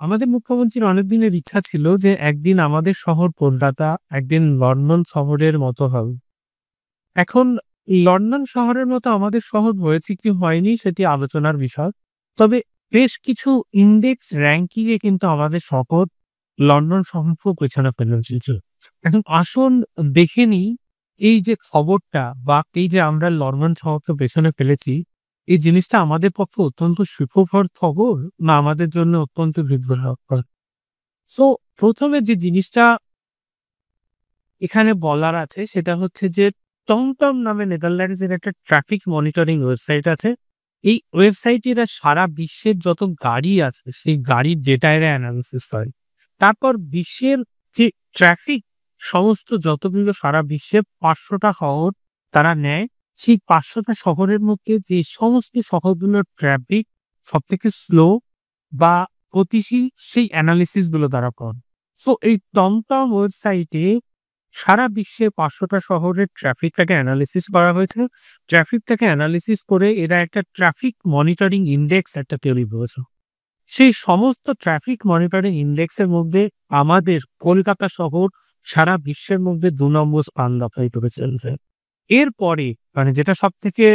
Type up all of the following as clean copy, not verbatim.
আমাদের মুখ্যমন্ত্রীর অনেক দিনের ইচ্ছা ছিল যে একদিন আমাদের শহর কলকাতা একদিন লন্ডন শহরের মতো হবে। এখন লন্ডন শহরের মতো আমাদের শহর হয়েছে কি হয়নি সেটি আলোচনার বিষয়। তবে বেশ কিছু ইনডেক্স র‍্যাংকিং এ কিন্তু আমাদের শহর লন্ডন শহরকেও পেছনে ফেলে এসেছে। এখন আসুন দেখে নিই এই যে খবরটা বা এই যে আমরা লন্ডন শহরকে পেছনে ফেলেছি, এই জিনিসটা আমাদের পক্ষে অত্যন্ত সুখকর খবর না আমাদের জন্য অত্যন্ত বিব্রতকর? সো ১ম এ যে জিনিসটা এখানে বলার আছে সেটা হচ্ছে যে টমটম নামে নেদারল্যান্ডসের একটা ট্রাফিক মনিটরিং ওয়েবসাইট আছে। এই ওয়েবসাইটে এরা সারা বিশ্বের যত গাড়ি আছে সেই গাড়ির ডেটা এরা অ্যানালিসিস করে। তারপর বিশ্বের যে ট্রাফিক সমস্ত যতগুলো সারা বিশ্বে ৫০০ টা শহর তারা নেয়। সেই ৫০০ টা শহরের মধ্যে যে সমস্ত শহরগুলোর ট্রাফিক সবথেকে স্লো বা গতিশীল সেই অ্যানালিসিস গুলো তারা করে। সো এই টমটম ওয়েবসাইটে সারা বিশ্বে ৫০০ টা শহরের ট্রাফিকটাকে এনালিসিস করা হয়েছে। ট্রাফিকটাকে এনালিসিস করে এরা একটা ট্রাফিক মনিটরিং ইনডেক্স একটা তৈরি করেছে। সেই সমস্ত ট্রাফিক মনিটরিং ইনডেক্স এর মধ্যে আমাদের কলকাতা শহর সারা বিশ্বের মধ্যে ২ নম্বর স্থান দখল করে চলছে। এরপরে মানে যেটা সবথেকে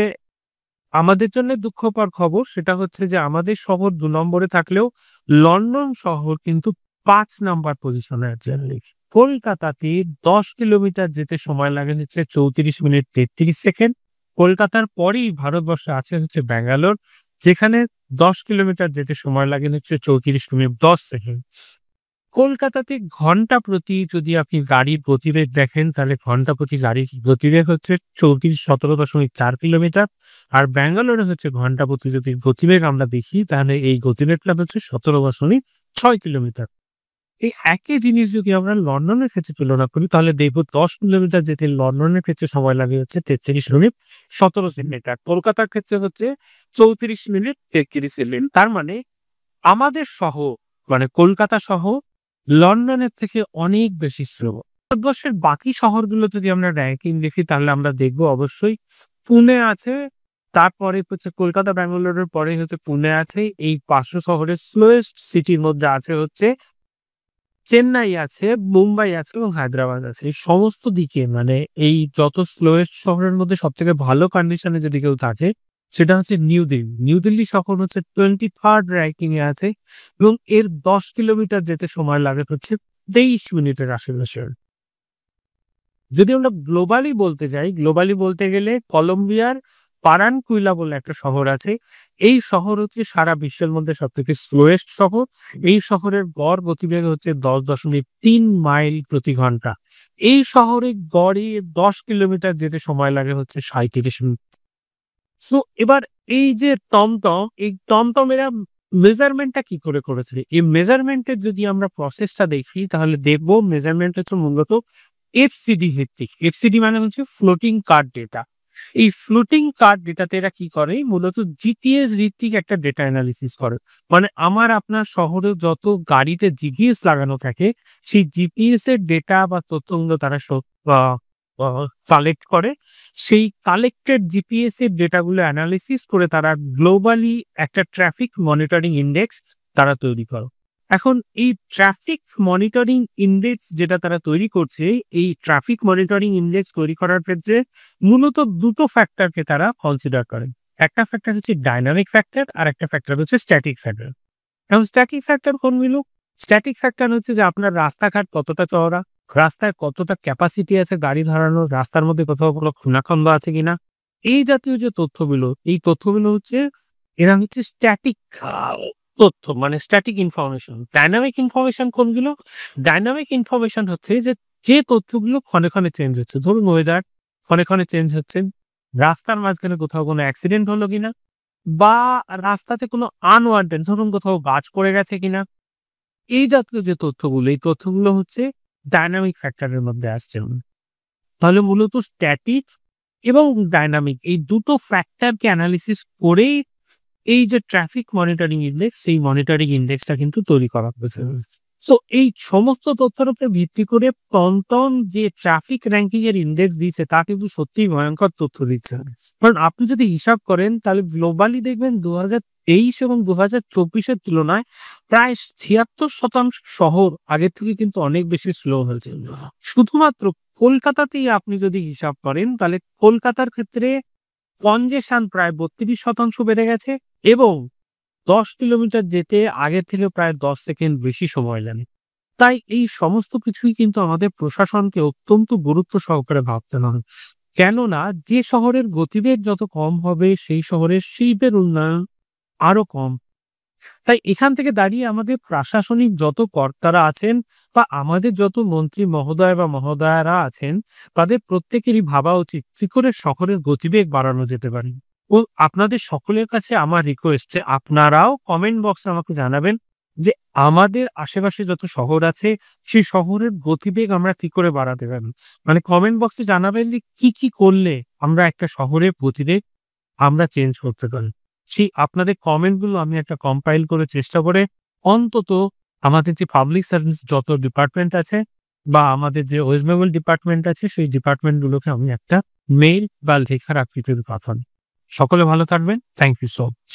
আমাদের জন্য দুঃখকর খবর সেটা হচ্ছে যে আমাদের শহর ২ নম্বরে থাকলেও লন্ডন শহর কিন্তু ৫ নাম্বার পজিশনে আছে। কলকাতাতে ১০ কিলোমিটার যেতে সময় লাগে হচ্ছে ৩৪ মিনিট ৩৩ সেকেন্ড। কলকাতার পরেই ভারতবর্ষে আছে হচ্ছে ব্যাঙ্গালোর, যেখানে ১০ কিলোমিটার যেতে সময় লাগে হচ্ছে ৩৪ মিনিট ১০ সেকেন্ড। কলকাতাতে ঘন্টা প্রতি যদি আপনি গাড়ির গতিবেগ দেখেন তাহলে ঘন্টা প্রতি গাড়ির গতিবেগ হচ্ছে ৩৪-১৭.৪ কিলোমিটার। আর ব্যাঙ্গালোরে হচ্ছে ঘন্টা প্রতি যদি গতিবেগ আমরা দেখি তাহলে এই গতিবেগটা হচ্ছে ১৭.৬ কিলোমিটার। এই একই জিনিস যদি আমরা লন্ডনের ক্ষেত্রে তুলনা করি তাহলে দেখব ১০ কিলোমিটার যেতে লন্ডনের ক্ষেত্রে সময় লাগে হচ্ছে ৩৩ মিনিট ১৭ সেকেন্ড। আর কলকাতার ক্ষেত্রে হচ্ছে ৩৪ মিনিট ৩৩ সেকেন্ড। তার মানে আমাদের শহর মানে কলকাতা শহর লন্ডনের থেকে অনেক বেশি স্লো। ভারতবর্ষের বাকি শহরগুলো যদি আমরা র‍্যাংকিং দেখি তাহলে আমরা দেখব অবশ্যই পুনে আছে। তারপরে হচ্ছে কলকাতা, ব্যাঙ্গালোরের পরে হচ্ছে পুনে আছে। এই ৫০০ শহরের স্লোয়েস্ট সিটির মধ্যে আছে হচ্ছে চেন্নাই আছে, মুম্বাই আছে এবং হায়দ্রাবাদ আছে। এই সমস্ত দিকে মানে এই যত স্লোয়েস্ট শহরের মধ্যে সবথেকে ভালো কন্ডিশনে যদি কেউ থাকে সেটা হচ্ছে নিউ দিল্লি। নিউ দিল্লি শহর হচ্ছে 23rd র‍্যাংকিং এ আছে এবং এর ১০ কিলোমিটার যেতে সময় লাগে হচ্ছে ২৩ মিনিটের আশেপাশে। যদি আমরা গ্লোবালি বলতে যাই, গ্লোবালি বলতে গেলে কলম্বিয়ার পারানকুইলা বলে একটা শহর আছে। এই শহর হচ্ছে সারা বিশ্বের মধ্যে সবথেকে স্লোয়েস্ট শহর। এই শহরের গড় গতিবেগ হচ্ছে ১০.৩ মাইল প্রতি ঘন্টা। এই শহরে গড়ে ১০ কিলোমিটার যেতে সময় লাগে হচ্ছে ৩৭ মিনিট। সো এবার এই যে টমটম, এই টমটম এরা মেজারমেন্টটা কি করে করেছে? এই মেজারমেন্টের যদি আমরা প্রসেসটা দেখি তাহলে দেখব মেজারমেন্ট হচ্ছে মূলত এফসিডি ভিত্তিক। এফসিডি মানে হচ্ছে ফ্লোটিং কার্ড ডেটা। এই ফ্লোটিং কার্ড ডেটাতে এরা কি করে? মূলত জিপিএস ভিত্তিক একটা ডেটা এনালিসিস করে। মানে আমার আপনার শহরে যত গাড়িতে জিপিএস লাগানো থাকে, সেই জিপিএস এর ডেটা বা তথ্যগুলো তারা আ আ কালেক্ট করে। সেই কালেক্টেড জিপিএস এর ডেটাগুলো এনালিসিস করে তারা গ্লোবালি একটা ট্রাফিক মনিটরিং ইনডেক্স তারা তৈরি করে। এখন এই ট্রাফিক মনিটরিং ইনডেক্স যেটা তারা তৈরি করছে, এই ট্রাফিক মনিটরিং ইনডেক্স তৈরি করার ক্ষেত্রে মূলত ২ টো ফ্যাক্টরকে তারা কনসিডার করেন। একটা ফ্যাক্টর হচ্ছে ডায়নামিক ফ্যাক্টর আর একটা ফ্যাক্টর হচ্ছে স্ট্যাটিক ফ্যাক্টর। এখন স্ট্যাটিক ফ্যাক্টর কোনগুলো? স্ট্যাটিক ফ্যাক্টর হচ্ছে যে আপনার রাস্তাঘাট কতটা চওড়া, রাস্তায় কতটা ক্যাপাসিটি আছে গাড়ি দাঁড়ানোর, রাস্তার মধ্যে কোথাও কোনো খুনাখন্দ আছে কিনা। এই জাতীয় যে তথ্যগুলো, এই তথ্যগুলো হচ্ছে এরা হচ্ছে স্ট্যাটিক তথ্য মানে স্ট্যাটিক ইনফরমেশন। ডায়নামিক ইনফরমেশন কোনগুলো? ডায়নামিক ইনফরমেশন হচ্ছে যে তথ্যগুলো ক্ষণে, ক্ষণে চেঞ্জ হচ্ছে। ধরুন ওয়েদার ক্ষণে, ক্ষণে চেঞ্জ হচ্ছে। রাস্তার মাঝখানে কোথাও কোনো অ্যাক্সিডেন্ট হলো কিনা বা রাস্তাতে কোনো আনওয়ান্টেড ধরুন কোথাও গাছ পড়ে গেছে কিনা। এই জাতীয় যে তথ্যগুলো, এই তথ্যগুলো হচ্ছে ডায়নামিক ফ্যাক্টর এর মধ্যে আসছে। তাহলে মূলত স্ট্যাটিক এবং ডায়নামিক এই দুটো ফ্যাক্টরকে এনালিসিস করেই এই যে ট্রাফিক মনিটরিং ইনডেক্স, সেই মনিটরিং ইনডেক্সটা কিন্তু তৈরি করা হয়েছে। সো এই সমস্ত তথ্যের উপরে ভিত্তি করে টনটন যে ট্রাফিক র্যাঙ্কিং এর ইন্ডেক্স দিচ্ছে তা কিন্তু সত্যিই ভয়ংকর তথ্য দিচ্ছে। কারণ আপনি যদি হিসাব করেন তাহলে গ্লোবালি দেখবেন ২০২৩ এবং ২০২৪ এর তুলনায় প্রায় ৭৬% শহর আগের থেকে কিন্তু অনেক বেশি স্লো হয়েছে। শুধুমাত্র কলকাতাতেই আপনি যদি হিসাব করেন তাহলে কলকাতার ক্ষেত্রে কনজেশন প্রায় ৩২% বেড়ে গেছে এবং ১০ কিলোমিটার যেতে আগের থেকে প্রায় ১০ সেকেন্ড বেশি সময় লাগে। তাই এই সমস্ত কিছুই কিন্তু আমাদের প্রশাসনকে অত্যন্ত গুরুত্ব সহকারে ভাবতে হবে। কেননা যে শহরের গতিবেগ যত কম হবে সেই শহরের শিল্পের উন্নয়ন আরো কম। তাই এখান থেকে দাঁড়িয়ে আমাদের প্রশাসনিক যত কর্তারা আছেন বা আমাদের যত মন্ত্রী মহোদয় বা মহোদয়ারা আছেন তাদের প্রত্যেকেরই ভাবা উচিত কি করে শহরের গতিবেগ বাড়ানো যেতে পারে। ও আপনাদের সকলের কাছে আমার রিকোয়েস্ট যে আপনারাও কমেন্ট বক্সে আমাকে জানাবেন যে আমাদের আশেপাশে যত শহর আছে সেই শহরের গতিবেগ আমরা কি করে বাড়াতে পারি। মানে কমেন্ট বক্সে জানাবেন যে কি করলে আমরা একটা শহরের গতিবেগ আমরা চেঞ্জ করতে পারি। সেই আপনাদের কমেন্ট গুলো আমি একটা কম্পাইল করে চেষ্টা করে অন্তত আমাদের যে পাবলিক সার্ভিস যত ডিপার্টমেন্ট আছে বা আমাদের যে ওয়েস্ট বেঙ্গল ডিপার্টমেন্ট আছে সেই ডিপার্টমেন্ট গুলোকে আমি একটা মেইল বা লেখার আকৃতিতে পাঠান। সকলে ভালো থাকবেন। Thank you so much.